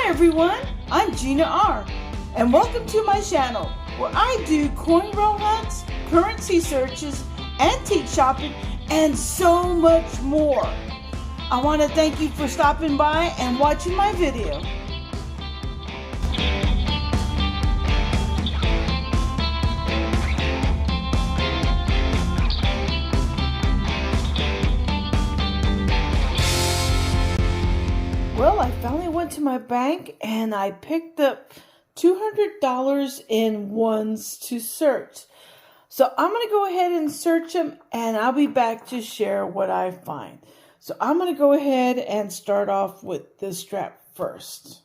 Hi everyone, I'm Gina R, and welcome to my channel where I do coin roll hunts, currency searches, antique shopping, and so much more. I want to thank you for stopping by and watching my video. Well, I finally went to my bank and I picked up $200 in ones to search. So I'm going to go ahead and search them and I'll be back to share what I find. So I'm going to go ahead and start off with this strap first.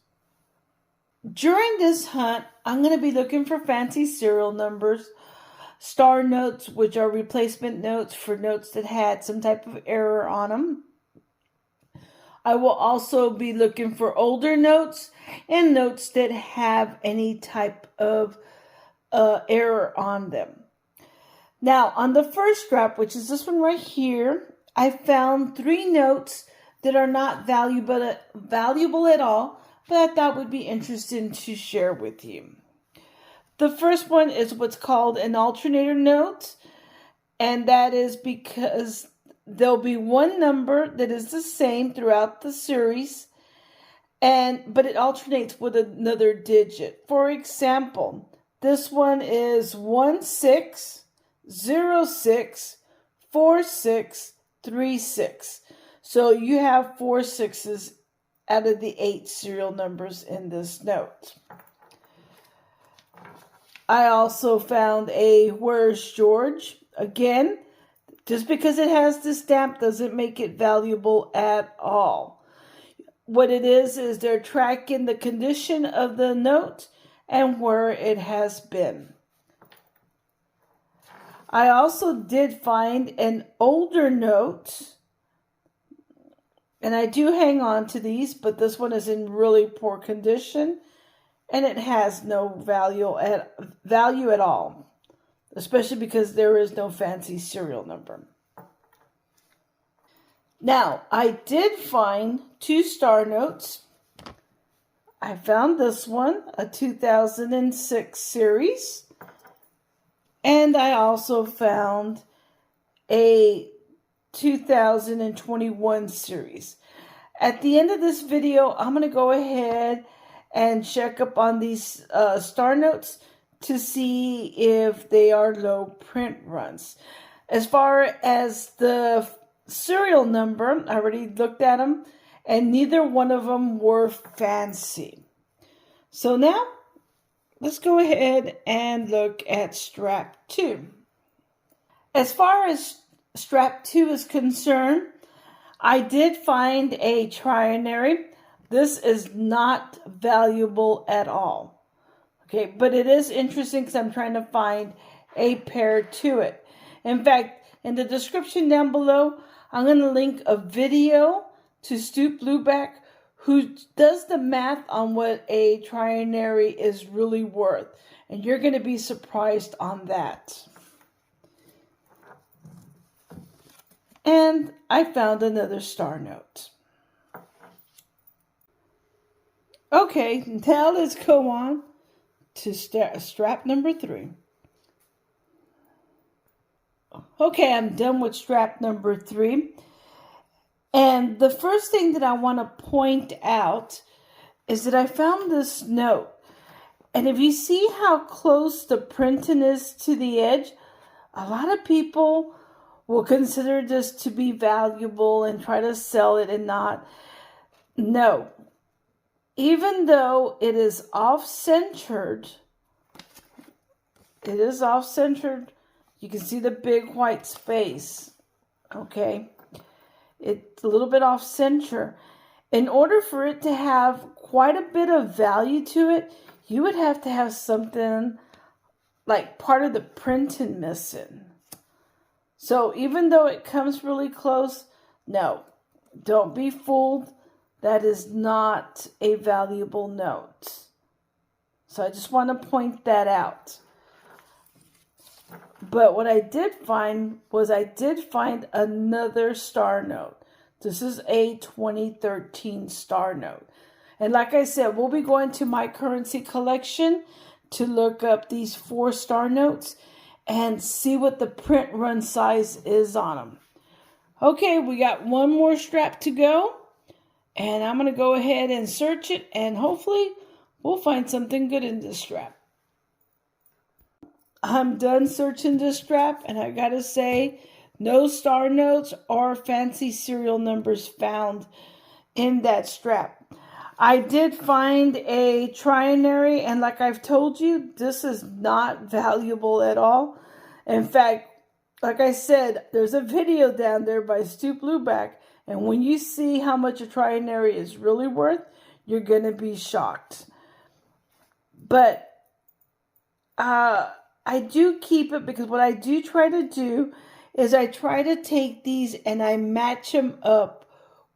During this hunt, I'm going to be looking for fancy serial numbers, star notes, which are replacement notes for notes that had some type of error on them. I will also be looking for older notes and notes that have any type of error on them. Now, on the first strap, which is this one right here, I found 3 notes that are not valuable at all, but I thought would be interesting to share with you. The first one is what's called an alternator note, and that is because there'll be one number that is the same throughout the series, but it alternates with another digit. For example, this one is 16064636. So you have 4 6s out of the 8 serial numbers in this note. I also found a Where's George? Again, just because it has the stamp doesn't make it valuable at all. What it is they're tracking the condition of the note and where it has been. I also did find an older note, and I do hang on to these, but this one is in really poor condition, and it has no value at all. Especially because there is no fancy serial number. Now, I did find 2 star notes. I found this one, a 2006 series. And I also found a 2021 series. At the end of this video, I'm going to go ahead and check up on these star notes to see if they are low print runs. As far as the serial number, I already looked at them, and neither one of them were fancy. So now, let's go ahead and look at strap 2. As far as strap 2 is concerned, I did find a trinary. This is not valuable at all. Okay, but it is interesting because I'm trying to find a pair to it. In fact, in the description down below, I'm going to link a video to Stuplubak who does the math on what a trinary is really worth. And you're going to be surprised on that. And I found another star note. Okay, now let's go on to strap number 3. Okay, I'm done with strap number 3. And the first thing that I want to point out is that I found this note. And if you see how close the printing is to the edge, a lot of people will consider this to be valuable and try to sell it and not. No. Even though it is off-centered, you can see the big white space, okay? It's a little bit off-center. In order for it to have quite a bit of value to it, you would have to have something like part of the printing missing. So even though it comes really close, no, don't be fooled. That is not a valuable note. So I just want to point that out. But what I did find was another star note. This is a 2013 star note. And like I said, we'll be going to my currency collection to look up these 4-star notes and see what the print run size is on them. Okay, we got one more strap to go. And I'm going to go ahead and search it, and hopefully we'll find something good in this strap. I'm done searching this strap, and I got to say, no star notes or fancy serial numbers found in that strap. I did find a trinary, and like I've told you, this is not valuable at all. In fact, like I said, there's a video down there by Stuplubak, and when you see how much a trinary is really worth, you're going to be shocked. But I do keep it because what I do try to do is I try to take these and I match them up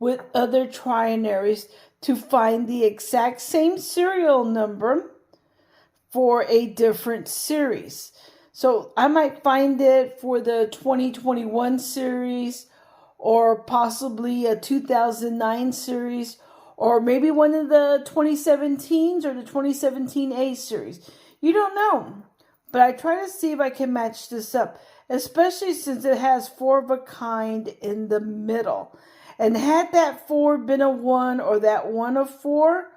with other trinaries to find the exact same serial number for a different series. So I might find it for the 2021 series, or possibly a 2009 series, or maybe one of the 2017s or the 2017A series. You don't know. But I try to see if I can match this up, especially since it has 4 of a kind in the middle. And had that 4 been a 1 or that 1 a 4,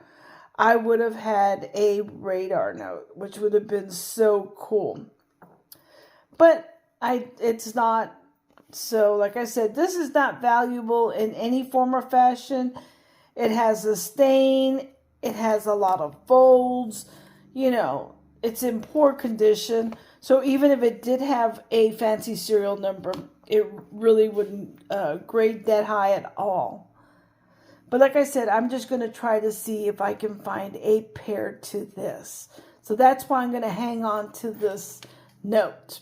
I would have had a radar note, which would have been so cool. But it's not. So like I said, this is not valuable in any form or fashion. It has a stain. It has a lot of folds. You know, it's in poor condition. So even if it did have a fancy serial number, it really wouldn't grade that high at all. But like I said, I'm just going to try to see if I can find a pair to this. So that's why I'm going to hang on to this note.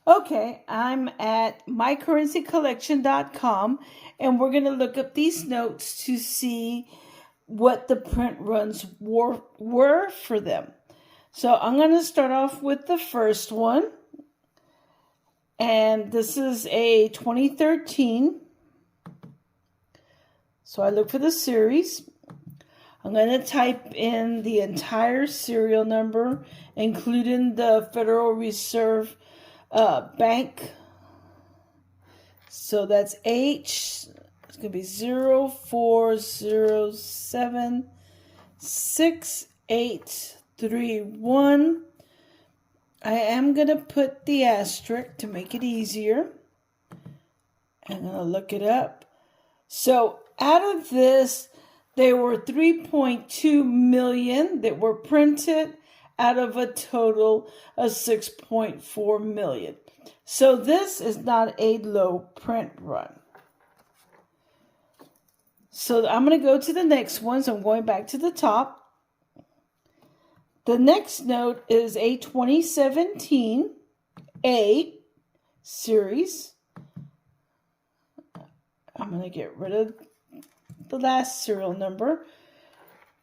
Okay, I'm at mycurrencycollection.com, and we're going to look up these notes to see what the print runs were for them. So I'm going to start off with the first one, and this is a 2013. So I look for the series. I'm going to type in the entire serial number, including the Federal Reserve Bank. So that's H. It's going to be 04076831. I am going to put the asterisk to make it easier. I'm going to look it up. So out of this, there were 3.2 million that were printed out of a total of 6.4 million. So this is not a low print run. So I'm going to go to the next one. So I'm going back to the top. The next note is a 2017 A series. I'm going to get rid of the last serial number.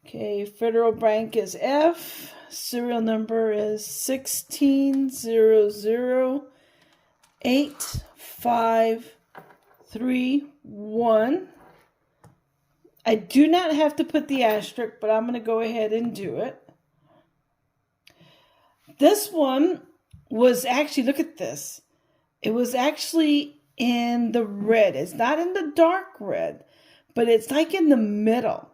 Okay, Federal Bank is F. Serial number is 160085531. I do not have to put the asterisk, but I'm going to go ahead and do it. This one was actually, look at this. It was actually in the red. It's not in the dark red, but it's like in the middle.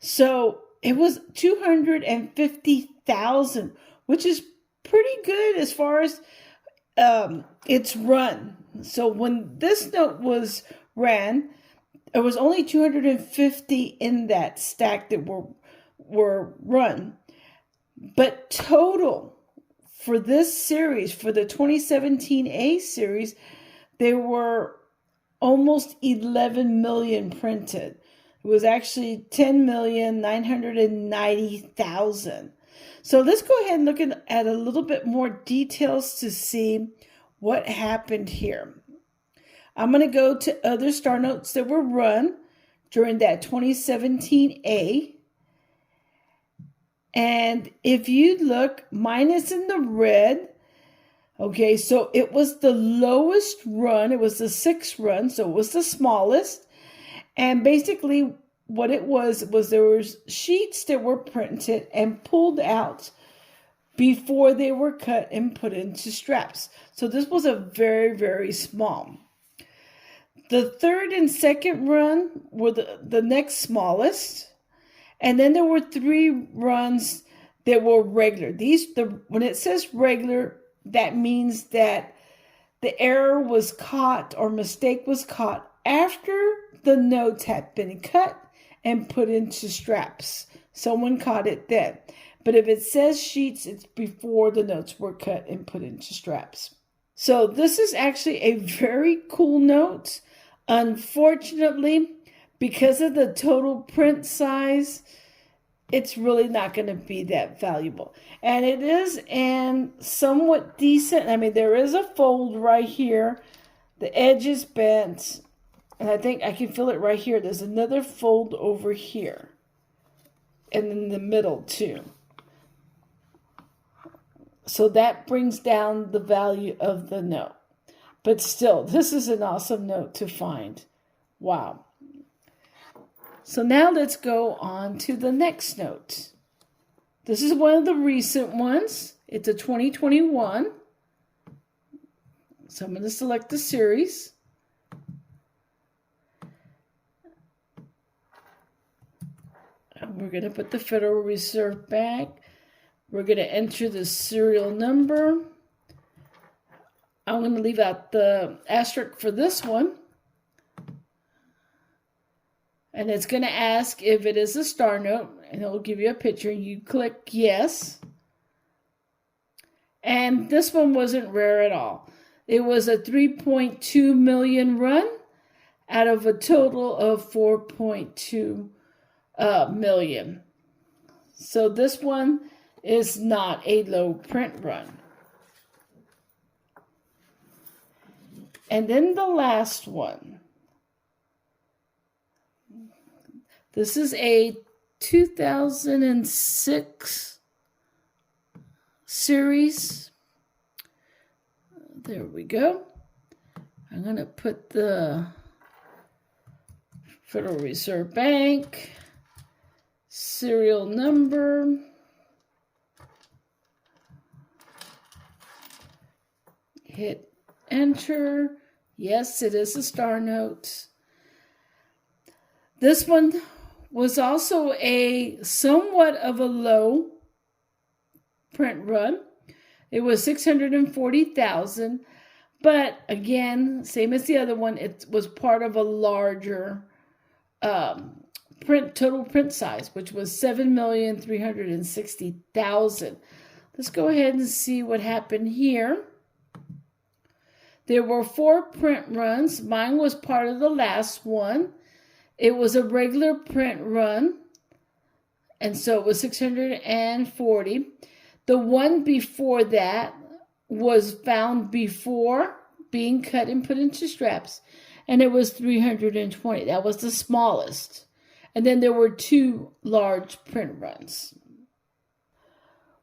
So it was 250,000, which is pretty good as far as its run. So when this note was ran, there was only 250 in that stack that were run. But total for this series, for the 2017 A series, there were almost 11 million printed. It was actually 10,990,000. So let's go ahead and look at a little bit more details to see what happened here. I'm going to go to other star notes that were run during that 2017 A. And if you look, mine is in the red. Okay, so it was the lowest run. It was the 6th run, so it was the smallest. And basically what it was there was sheets that were printed and pulled out before they were cut and put into straps. So this was a very, very small. The third and second run were the next smallest. And then there were 3 runs that were regular. When it says regular, that means that the error was caught or mistake was caught after the notes had been cut and put into straps. Someone caught it then. But if it says sheets, it's before the notes were cut and put into straps. So this is actually a very cool note. Unfortunately, because of the total print size, it's really not going to be that valuable. And it is in somewhat decent. I mean, there is a fold right here. The edge is bent. And I think I can feel it right here. There's another fold over here. And in the middle too. So that brings down the value of the note. But still, this is an awesome note to find. Wow. So now let's go on to the next note. This is one of the recent ones. It's a 2021. So I'm going to select the series. And we're going to put the Federal Reserve Bank. We're going to enter the serial number. I'm going to leave out the asterisk for this one. And it's going to ask if it is a star note, and it will give you a picture. You click yes. And this one wasn't rare at all. It was a 3.2 million run out of a total of 4.2 million. So this one is not a low print run. And then the last one. This is a 2006 series. There we go. I'm going to put the Federal Reserve Bank serial number. Hit enter. Yes, it is a star note. This one was also a somewhat of a low print run. It was 640,000, but again, same as the other one, it was part of a larger total print size, which was 7,360,000. Let's go ahead and see what happened here. There were 4 print runs. Mine was part of the last one. It was a regular print run, and so it was 640. The one before that was found before being cut and put into straps, and it was 320. That was the smallest. And then there were 2 large print runs.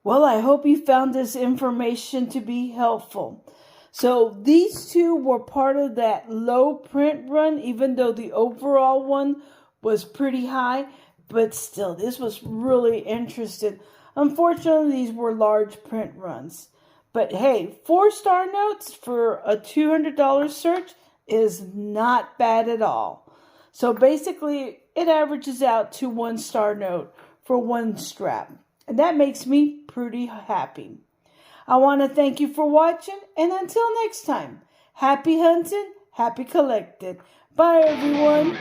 Well, I hope you found this information to be helpful. So these 2 were part of that low print run, even though the overall one was pretty high. But still, this was really interesting. Unfortunately, these were large print runs. But hey, 4-star notes for a $200 search is not bad at all. So basically, it averages out to 1-star note for 1 strap. And that makes me pretty happy. I want to thank you for watching, and until next time, happy hunting, happy collecting. Bye, everyone.